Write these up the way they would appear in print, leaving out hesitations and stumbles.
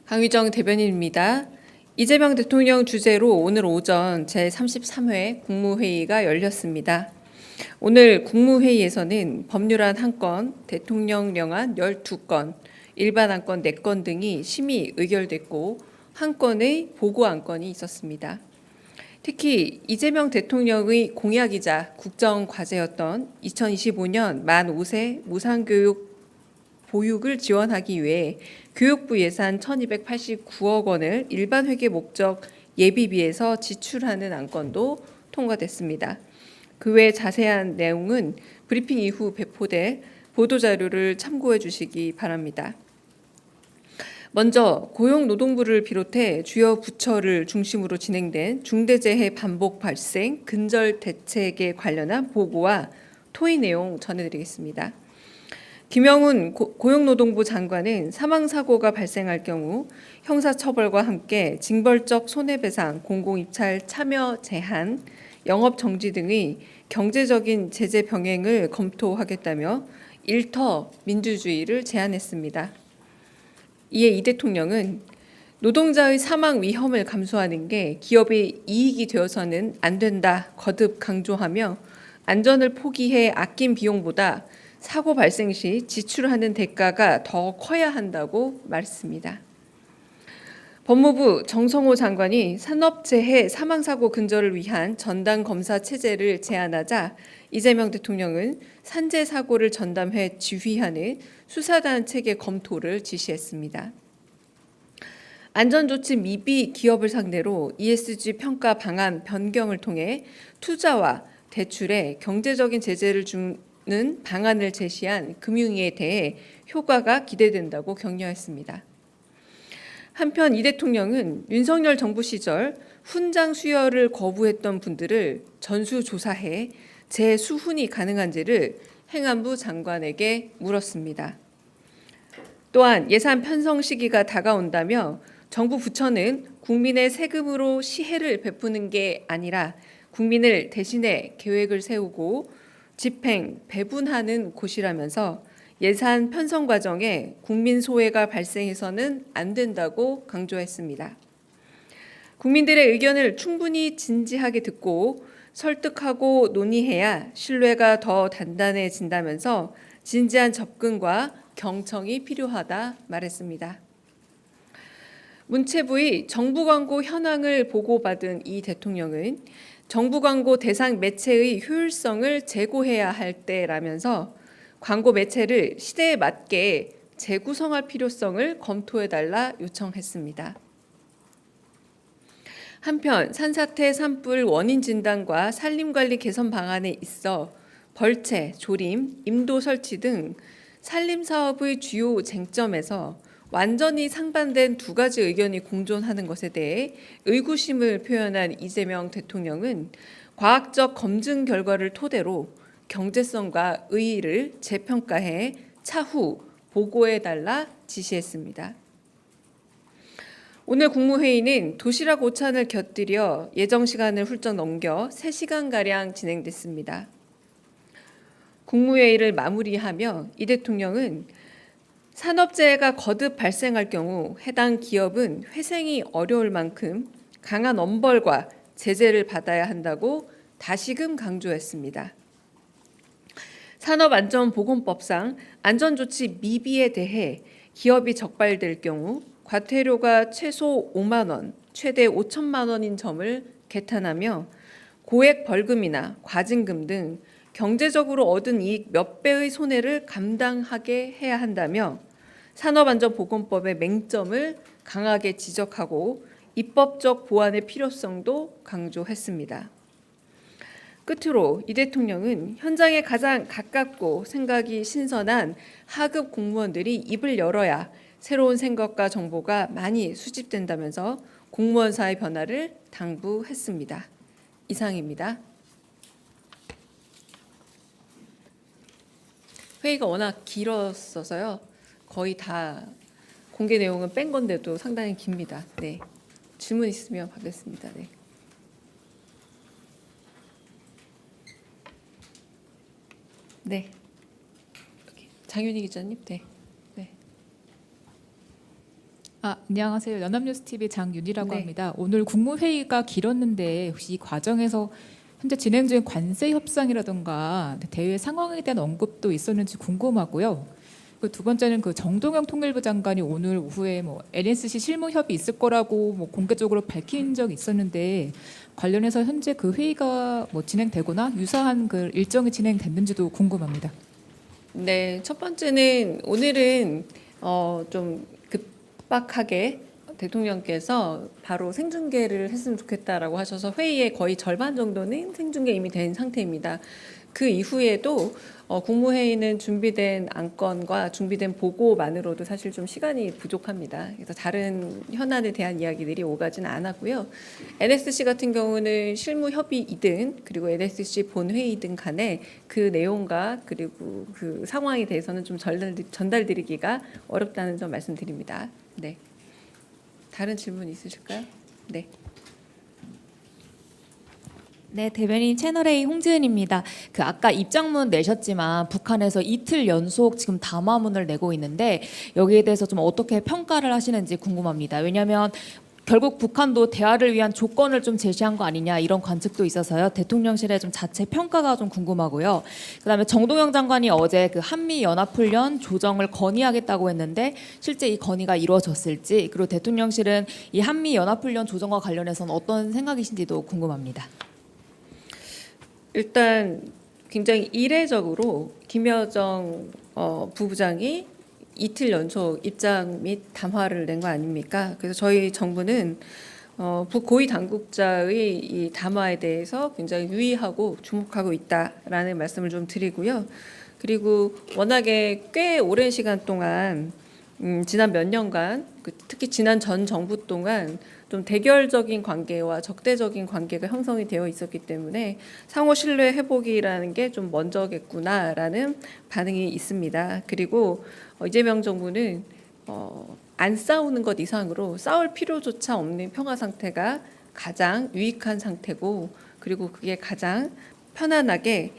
강유정 대변인입니다. 이재명 대통령 주재로 오늘 오전 제33회 국무회의가 열렸습니다. 오늘 국무회의에서는 법률안 1건, 대통령령안 12건, 일반 안건 4건 등이 심의 의결됐고 한 건의 보고 안건이 있었습니다. 특히 이재명 대통령의 공약이자 국정과제였던 2025년 만 5세 무상교육 보육을 지원하기 위해 교육부 예산 1289억 원을 일반 회계 목적 예비비에서 지출하는 안건도 통과됐습니다. 그 외 자세한 내용은 브리핑 이후 배포될 보도자료를 참고해 주시기 바랍니다. 먼저 고용노동부를 비롯해 주요 부처를 중심으로 진행된 중대재해 반복 발생 근절 대책에 관련한 보고와 토의 내용 전해드리겠습니다. 김영훈 고용노동부 장관은 사망사고가 발생할 경우 형사처벌과 함께 징벌적 손해배상, 공공입찰 참여 제한, 영업정지 등의 경제적인 제재 병행을 검토하겠다며 일터 민주주의를 제안했습니다. 이에 이 대통령은 노동자의 사망 위험을 감수하는 게 기업의 이익이 되어서는 안 된다 거듭 강조하며 안전을 포기해 아낀 비용보다 사고 발생 시 지출하는 대가가 더 커야 한다고 말했습니다. 법무부 정성호 장관이 산업재해 사망사고 근절을 위한 전담검사 체제를 제안하자 이재명 대통령은 산재사고를 전담해 지휘하는 수사단 체계 검토를 지시했습니다. 안전조치 미비 기업을 상대로 ESG 평가 방안 변경을 통해 투자와 대출에 경제적인 제재를 주는 방안을 제시한 금융위에 대해 효과가 기대된다고 격려했습니다. 한편 이 대통령은 윤석열 정부 시절 훈장 수여를 거부했던 분들을 전수조사해 재수훈이 가능한지를 행안부 장관에게 물었습니다. 또한 예산 편성 시기가 다가온다며 정부 부처는 국민의 세금으로 시혜를 베푸는 게 아니라 국민을 대신해 계획을 세우고 집행, 배분하는 곳이라면서 예산 편성 과정에 국민 소외가 발생해서는 안 된다고 강조했습니다. 국민들의 의견을 충분히 진지하게 듣고 설득하고 논의해야 신뢰가 더 단단해진다면서 진지한 접근과 경청이 필요하다 말했습니다. 문체부의 정부 광고 현황을 보고받은 이 대통령은 정부 광고 대상 매체의 효율성을 제고해야 할 때라면서 광고 매체를 시대에 맞게 재구성할 필요성을 검토해달라 요청했습니다. 한편 산사태 산불 원인 진단과 산림관리 개선 방안에 있어 벌채, 조림, 임도 설치 등 산림사업의 주요 쟁점에서 완전히 상반된 두 가지 의견이 공존하는 것에 대해 의구심을 표현한 이재명 대통령은 과학적 검증 결과를 토대로 경제성과 의의를 재평가해 차후 보고해달라 지시했습니다. 오늘 국무회의는 도시락 오찬을 곁들여 예정 시간을 훌쩍 넘겨 3시간가량 진행됐습니다. 국무회의를 마무리하며 이 대통령은 산업재해가 거듭 발생할 경우 해당 기업은 회생이 어려울 만큼 강한 엄벌과 제재를 받아야 한다고 다시금 강조했습니다. 산업안전보건법상 안전조치 미비에 대해 기업이 적발될 경우 과태료가 최소 5만 원, 최대 5천만 원인 점을 개탄하며 고액 벌금이나 과징금 등 경제적으로 얻은 이익 몇 배의 손해를 감당하게 해야 한다며 산업안전보건법의 맹점을 강하게 지적하고 입법적 보완의 필요성도 강조했습니다. 끝으로 이 대통령은 현장에 가장 가깝고 생각이 신선한 하급 공무원들이 입을 열어야 새로운 생각과 정보가 많이 수집된다면서 공무원사의 변화를 당부했습니다. 이상입니다. 회의가 워낙 길었어서요. 거의 다 공개 내용은 뺀 건데도 상당히 깁니다. 네, 질문 있으면 받겠습니다. 네. 네. 장윤희 기자님. 네. 네. 안녕하세요. 연합뉴스TV 장윤희라고 네. 합니다. 오늘 국무회의가 길었는데 혹시 이 과정에서 현재 진행 중인 관세 협상이라든가 대외 상황에 대한 언급도 있었는지 궁금하고요. 두 번째는 정동영 통일부 장관이 오늘 오후에 NSC 실무 협의 있을 거라고 공개적으로 밝힌 적이 있었는데 관련해서 현재 그 회의가 진행되거나 유사한 일정이 진행됐는지도 궁금합니다. 네, 첫 번째는 오늘은 좀 급박하게 대통령께서 바로 생중계를 했으면 좋겠다라고 하셔서 회의의 거의 절반 정도는 생중계 이미 된 상태입니다. 그 이후에도 국무회의는 준비된 안건과 준비된 보고만으로도 사실 좀 시간이 부족합니다. 그래서 다른 현안에 대한 이야기들이 오가지는 않았고요. NSC 같은 경우는 실무 협의이든 그리고 NSC 본회의든 간에 그 내용과 그리고 그 상황에 대해서는 좀 전달드리기가 어렵다는 점 말씀드립니다. 네. 다른 질문 있으실까요? 네. 네, 대변인 채널A 홍지은입니다. 아까 입장문 내셨지만 북한에서 이틀 연속 지금 담화문을 내고 있는데 여기에 대해서 좀 어떻게 평가를 하시는지 궁금합니다. 왜냐하면 결국 북한도 대화를 위한 조건을 좀 제시한 거 아니냐 이런 관측도 있어서요. 대통령실의 좀 자체 평가가 좀 궁금하고요. 그다음에 정동영 장관이 어제 한미 연합훈련 조정을 건의하겠다고 했는데 실제 이 건의가 이루어졌을지, 그리고 대통령실은 이 한미 연합훈련 조정과 관련해서는 어떤 생각이신지도 궁금합니다. 일단 굉장히 이례적으로 김여정 부부장이 이틀 연속 입장 및 담화를 낸 거 아닙니까? 그래서 저희 정부는 고위 당국자의 이 담화에 대해서 굉장히 유의하고 주목하고 있다라는 말씀을 좀 드리고요. 그리고 워낙에 꽤 오랜 시간 동안 지난 몇 년간 특히 지난 전 정부 동안 좀 대결적인 관계와 적대적인 관계가 형성이 되어 있었기 때문에 상호 신뢰 회복이라는 게 좀 먼저겠구나라는 반응이 있습니다. 그리고 이재명 정부는 안 싸우는 것 이상으로 싸울 필요조차 없는 평화 상태가 가장 유익한 상태고, 그리고 그게 가장 편안하게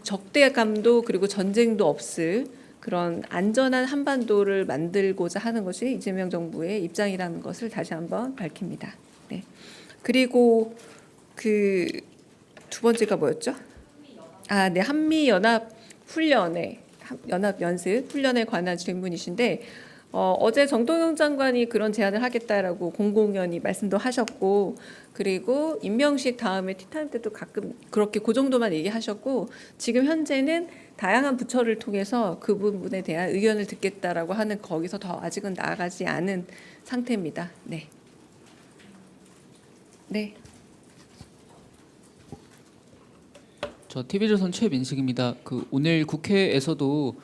적대감도 그리고 전쟁도 없을 그런 안전한 한반도를 만들고자 하는 것이 이재명 정부의 입장이라는 것을 다시 한번 밝힙니다. 네. 그리고 그 두 번째가 뭐였죠? 네, 한미 연합 훈련에 연합 연습 훈련에 관한 질문이신데 어제 정동영 장관이 그런 제안을 하겠다라고 공공연히 말씀도 하셨고, 그리고 임명식 다음에 티타임 때도 가끔 그렇게 그 정도만 얘기하셨고, 지금 현재는 다양한 부처를 통해서 그 부분에 대한 의견을 듣겠다라고 하는 거기서 더 아직은 나아가지 않은 상태입니다. 네. 네. 저 TV조선 최민식입니다. 오늘 국회에서도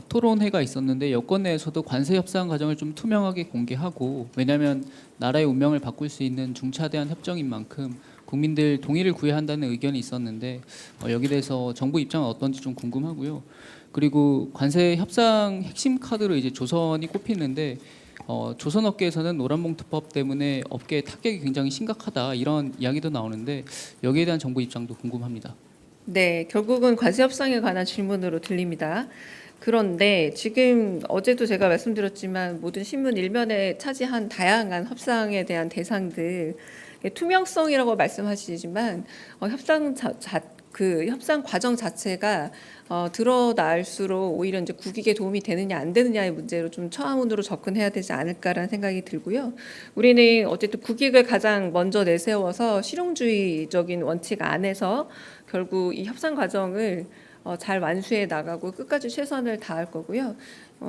토론회가 있었는데 여권 내에서도 관세 협상 과정을 좀 투명하게 공개하고, 왜냐하면 나라의 운명을 바꿀 수 있는 중차대한 협정인 만큼 국민들 동의를 구해야 한다는 의견이 있었는데 여기에 대해서 정부 입장은 어떤지 좀 궁금하고요. 그리고 관세 협상 핵심 카드로 이제 조선이 꼽히는데 조선업계에서는 노란봉투법 때문에 업계의 타격이 굉장히 심각하다 이런 이야기도 나오는데 여기에 대한 정부 입장도 궁금합니다. 네, 결국은 관세 협상에 관한 질문으로 들립니다. 그런데 지금 어제도 제가 말씀드렸지만 모든 신문 일면에 차지한 다양한 협상에 대한 대상들, 투명성이라고 말씀하시지만 협상 과정 자체가 드러날수록 오히려 이제 국익에 도움이 되느냐 안 되느냐의 문제로 좀 처음으로 접근해야 되지 않을까라는 생각이 들고요. 우리는 어쨌든 국익을 가장 먼저 내세워서 실용주의적인 원칙 안에서 결국 이 협상 과정을 잘 완수해 나가고 끝까지 최선을 다할 거고요.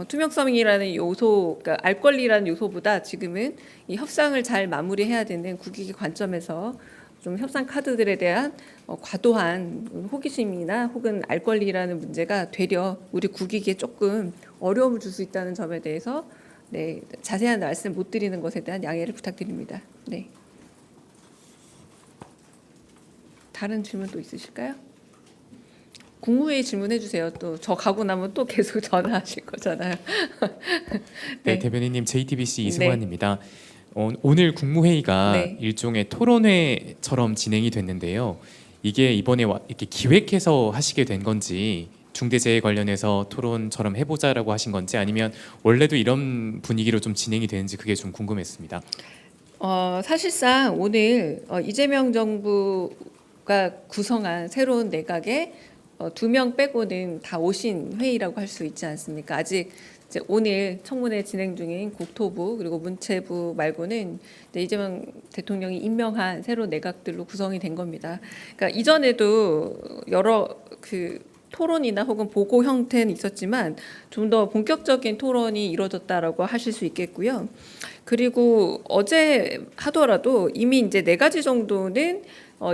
투명성이라는 요소, 그러니까 알 권리라는 요소보다 지금은 이 협상을 잘 마무리해야 되는 국익의 관점에서 좀 협상 카드들에 대한 과도한 호기심이나 혹은 알 권리라는 문제가 되려 우리 국익에 조금 어려움을 줄 수 있다는 점에 대해서 네, 자세한 말씀 못 드리는 것에 대한 양해를 부탁드립니다. 네. 다른 질문 또 있으실까요? 국무회의 질문해 주세요. 또 저 가고 나면 또 계속 전화하실 거잖아요. 네, 대변인님 JTBC 이승환입니다. 오늘 국무회의가 네. 일종의 토론회처럼 진행이 됐는데요. 이게 이번에 이렇게 기획해서 하시게 된 건지 중대재해 관련해서 토론처럼 해보자라고 하신 건지 아니면 원래도 이런 분위기로 좀 진행이 되는지 그게 좀 궁금했습니다. 사실상 오늘 이재명 정부가 구성한 새로운 내각에 2명 빼고는 다 오신 회의라고 할 수 있지 않습니까? 아직 이제 오늘 청문회 진행 중인 국토부 그리고 문체부 말고는 이제 이재명 대통령이 임명한 새로운 내각들로 구성이 된 겁니다. 그러니까 이전에도 여러 그 토론이나 혹은 보고 형태는 있었지만 좀 더 본격적인 토론이 이루어졌다라고 하실 수 있겠고요. 그리고 어제 하더라도 이미 이제 4가지 정도는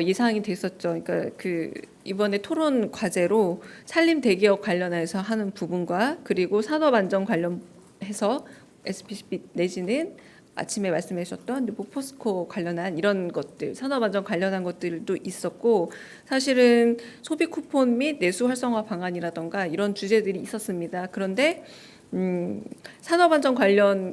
예상이 됐었죠. 그러니까 그 이번에 토론 과제로 산림 대기업 관련해서 하는 부분과 그리고 산업 안전 관련해서 SPC 내지는 아침에 말씀해 주셨던 뭐 포스코 관련한 이런 것들, 산업 안전 관련한 것들도 있었고 사실은 소비 쿠폰 및 내수 활성화 방안이라던가 이런 주제들이 있었습니다. 그런데 산업 안전 관련한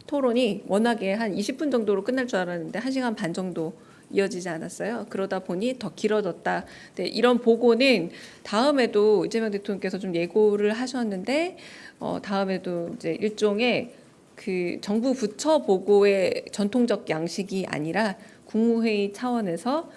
토론이 워낙에 한 20분 정도로 끝날 줄 알았는데 1시간 반 정도 이어지지 않았어요. 그러다 보니 더 길어졌다. 네, 이런 보고는 다음에도 이재명 대통령께서 좀 예고를 하셨는데 다음에도 이제 일종의 그 정부 부처 보고의 전통적 양식이 아니라 국무회의 차원에서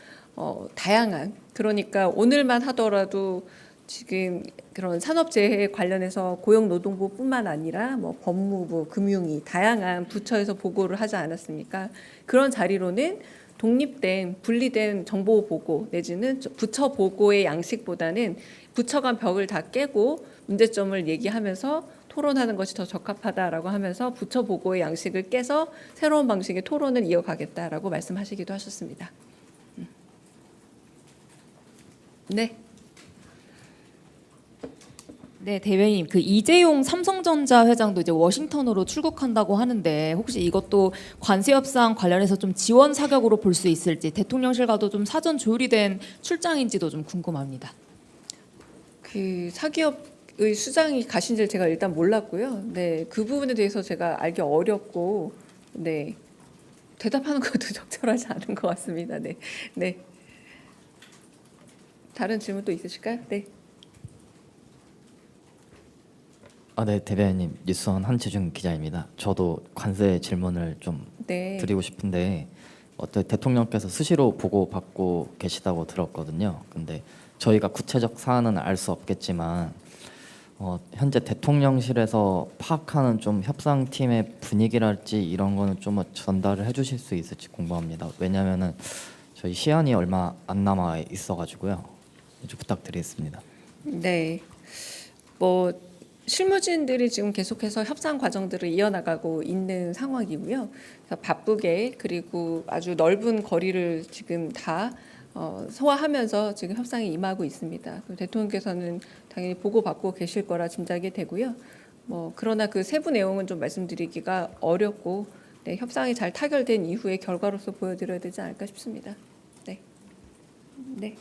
다양한 그러니까 오늘만 하더라도 지금 그런 산업재해 관련해서 고용노동부뿐만 아니라 뭐 법무부, 금융위 다양한 부처에서 보고를 하지 않았습니까? 그런 자리로는 독립된 분리된 정보 보고 내지는 부처 보고의 양식보다는 부처 간 벽을 다 깨고 문제점을 얘기하면서 토론하는 것이 더 적합하다라고 하면서 부처 보고의 양식을 깨서 새로운 방식의 토론을 이어가겠다라고 말씀하시기도 하셨습니다. 네. 네, 대변인 그 이재용 삼성전자 회장도 이제 워싱턴으로 출국한다고 하는데 혹시 이것도 관세 협상 관련해서 좀 지원 사격으로 볼 수 있을지 대통령실과도 좀 사전 조율이 된 출장인지도 좀 궁금합니다. 그 사기업의 수장이 가신지를 제가 일단 몰랐고요. 네, 그 부분에 대해서 제가 알기 어렵고, 네, 대답하는 것도 적절하지 않은 것 같습니다. 네, 네. 다른 질문 또 있으실까요? 네. 네, 대변인님 뉴스원 한재중 기자입니다. 저도 관세 질문을 좀 네. 드리고 싶은데 대통령께서 수시로 보고받고 계시다고 들었거든요. 근데 저희가 구체적 사안은 알 수 없겠지만 현재 대통령실에서 파악하는 좀 협상팀의 분위기랄지 이런 거는 좀 전달을 해주실 수 있을지 궁금합니다. 왜냐하면은 저희 시한이 얼마 안 남아 있어가지고요. 좀 부탁드리겠습니다. 네. 뭐 실무진들이 지금 계속해서 협상 과정들을 이어나가고 있는 상황이고요. 그래서 바쁘게 그리고 아주 넓은 거리를 지금 다 소화하면서 지금 협상에 임하고 있습니다. 대통령께서는 당연히 보고받고 계실 거라 짐작이 되고요. 뭐 그러나 그 세부 내용은 좀 말씀드리기가 어렵고 네, 협상이 잘 타결된 이후의 결과로서 보여드려야 되지 않을까 싶습니다. 네. 네.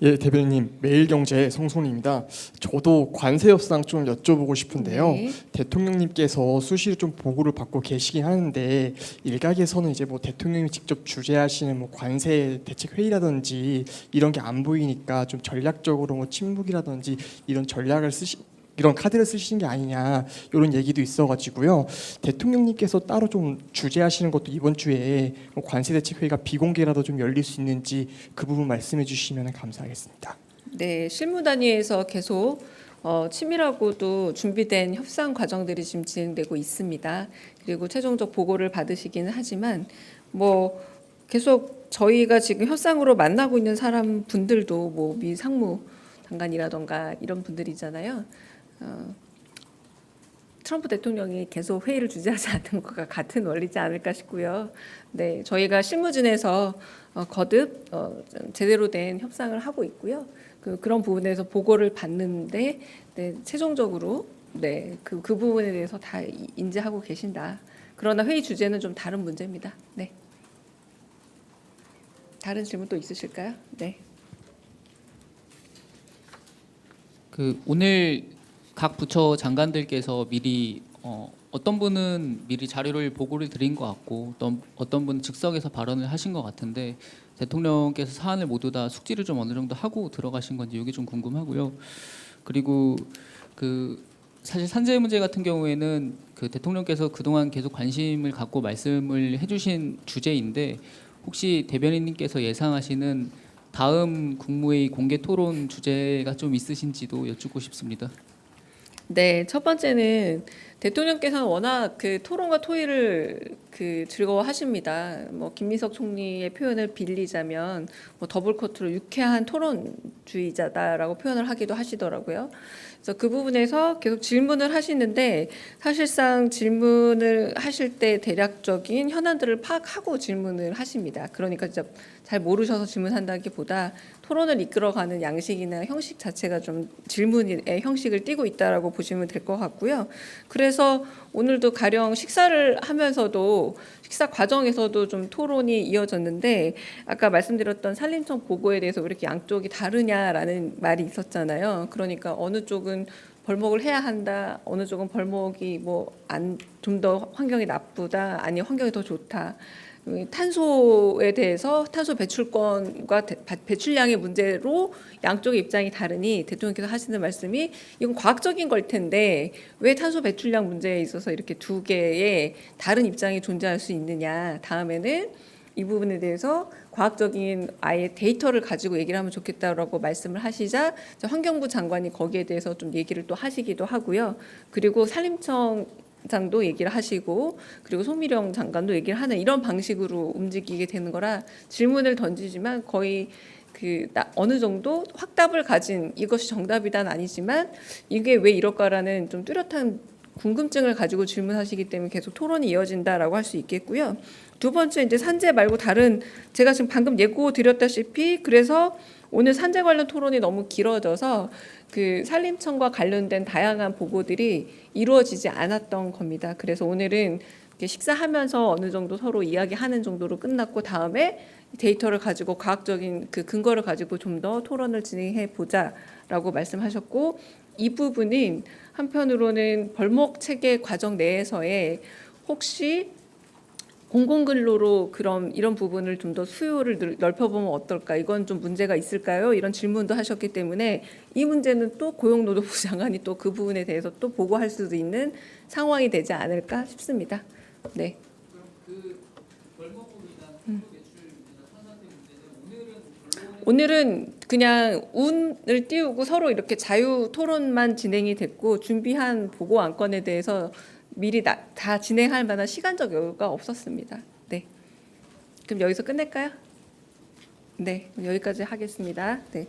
예, 대변인님 매일경제 성손입니다. 저도 관세 협상 좀 여쭤보고 싶은데요. 네. 대통령님께서 수시로 좀 보고를 받고 계시긴 하는데 일각에서는 이제 뭐 대통령이 직접 주재하시는 뭐 관세 대책 회의라든지 이런 게 안 보이니까 좀 전략적으로 뭐 침묵이라든지 이런 카드를 쓰시는 게 아니냐 이런 얘기도 있어가지고요. 대통령님께서 따로 좀 주재하시는 것도 이번 주에 뭐 관세 대책 회의가 비공개라도 좀 열릴 수 있는지 그 부분 말씀해 주시면 감사하겠습니다. 네, 실무 단위에서 계속 치밀하고도 준비된 협상 과정들이 지금 진행되고 있습니다. 그리고 최종적 보고를 받으시기는 하지만 뭐 계속 저희가 지금 협상으로 만나고 있는 사람 분들도 뭐 미 상무 장관이라던가 이런 분들이잖아요. 트럼프 대통령이 계속 회의를 주재하지 않는 것과 같은 원리지 않을까 싶고요. 네, 저희가 실무진에서 거듭 제대로 된 협상을 하고 있고요. 그런 부분에서 보고를 받는데 네, 최종적으로 네, 그 부분에 대해서 다 인지하고 계신다. 그러나 회의 주제는 좀 다른 문제입니다. 네. 다른 질문 또 있으실까요? 네. 그 오늘 각 부처 장관들께서 미리 어떤 분은 미리 자료를 보고를 드린 것 같고 어떤 분은 즉석에서 발언을 하신 것 같은데 대통령께서 사안을 모두 다 숙지를 좀 어느 정도 하고 들어가신 건지 이게 좀 궁금하고요. 그리고 그 사실 산재 문제 같은 경우에는 그 대통령께서 그동안 계속 관심을 갖고 말씀을 해주신 주제인데 혹시 대변인님께서 예상하시는 다음 국무회의 공개 토론 주제가 좀 있으신지도 여쭙고 싶습니다. 네, 첫 번째는 대통령께서는 워낙 그 토론과 토의를 즐거워하십니다. 뭐 김민석 총리의 표현을 빌리자면 뭐 더블 코트로 유쾌한 토론주의자다라고 표현을 하기도 하시더라고요. 그래서 그 부분에서 계속 질문을 하시는데 사실상 질문을 하실 때 대략적인 현안들을 파악하고 질문을 하십니다. 그러니까 진짜 잘 모르셔서 질문한다기보다 토론을 이끌어가는 양식이나 형식 자체가 좀 질문의 형식을 띠고 있다라고 보시면 될 것 같고요. 그래서 오늘도 가령 식사를 하면서도 식사 과정에서도 좀 토론이 이어졌는데 아까 말씀드렸던 산림청 보고에 대해서 왜 이렇게 양쪽이 다르냐라는 말이 있었잖아요. 그러니까 어느 쪽은 벌목을 해야 한다, 어느 쪽은 벌목이 좀 더 환경이 나쁘다, 아니 환경이 더 좋다. 탄소에 대해서 탄소 배출권과 배출량의 문제로 양쪽의 입장이 다르니 대통령께서 하시는 말씀이 이건 과학적인 걸 텐데 왜 탄소 배출량 문제에 있어서 이렇게 두 개의 다른 입장이 존재할 수 있느냐. 다음에는 이 부분에 대해서 과학적인 아예 데이터를 가지고 얘기를 하면 좋겠다라고 말씀을 하시자 환경부 장관이 거기에 대해서 좀 얘기를 또 하시기도 하고요. 그리고 산림청 장도 얘기를 하시고 그리고 송미령 장관도 얘기를 하는 이런 방식으로 움직이게 되는 거라 질문을 던지지만 거의 어느 정도 확답을 가진 이것이 정답이란 아니지만 이게 왜 이럴까라는 좀 뚜렷한 궁금증을 가지고 질문하시기 때문에 계속 토론이 이어진다라고 할 수 있겠고요. 두 번째 이제 산재 말고 다른 제가 지금 방금 예고 드렸다시피 그래서 오늘 산재 관련 토론이 너무 길어져서 그 산림청과 관련된 다양한 보고들이 이루어지지 않았던 겁니다. 그래서 오늘은 이렇게 식사하면서 어느 정도 서로 이야기하는 정도로 끝났고 다음에 데이터를 가지고 과학적인 그 근거를 가지고 좀 더 토론을 진행해 보자라고 말씀하셨고 이 부분은 한편으로는 벌목 체계 과정 내에서의 혹시 공공근로로 그럼 이런 부분을 좀 더 수요를 넓혀보면 어떨까? 이건 좀 문제가 있을까요? 이런 질문도 하셨기 때문에 이 문제는 또 고용노동부 장관이 또 그 부분에 대해서 또 보고할 수도 있는 상황이 되지 않을까 싶습니다. 네. 오늘은 그냥 운을 띄우고 서로 이렇게 자유 토론만 진행이 됐고 준비한 보고 안건에 대해서 미리 다 진행할 만한 시간적 여유가 없었습니다. 네. 그럼 여기서 끝낼까요? 네, 여기까지 하겠습니다. 네.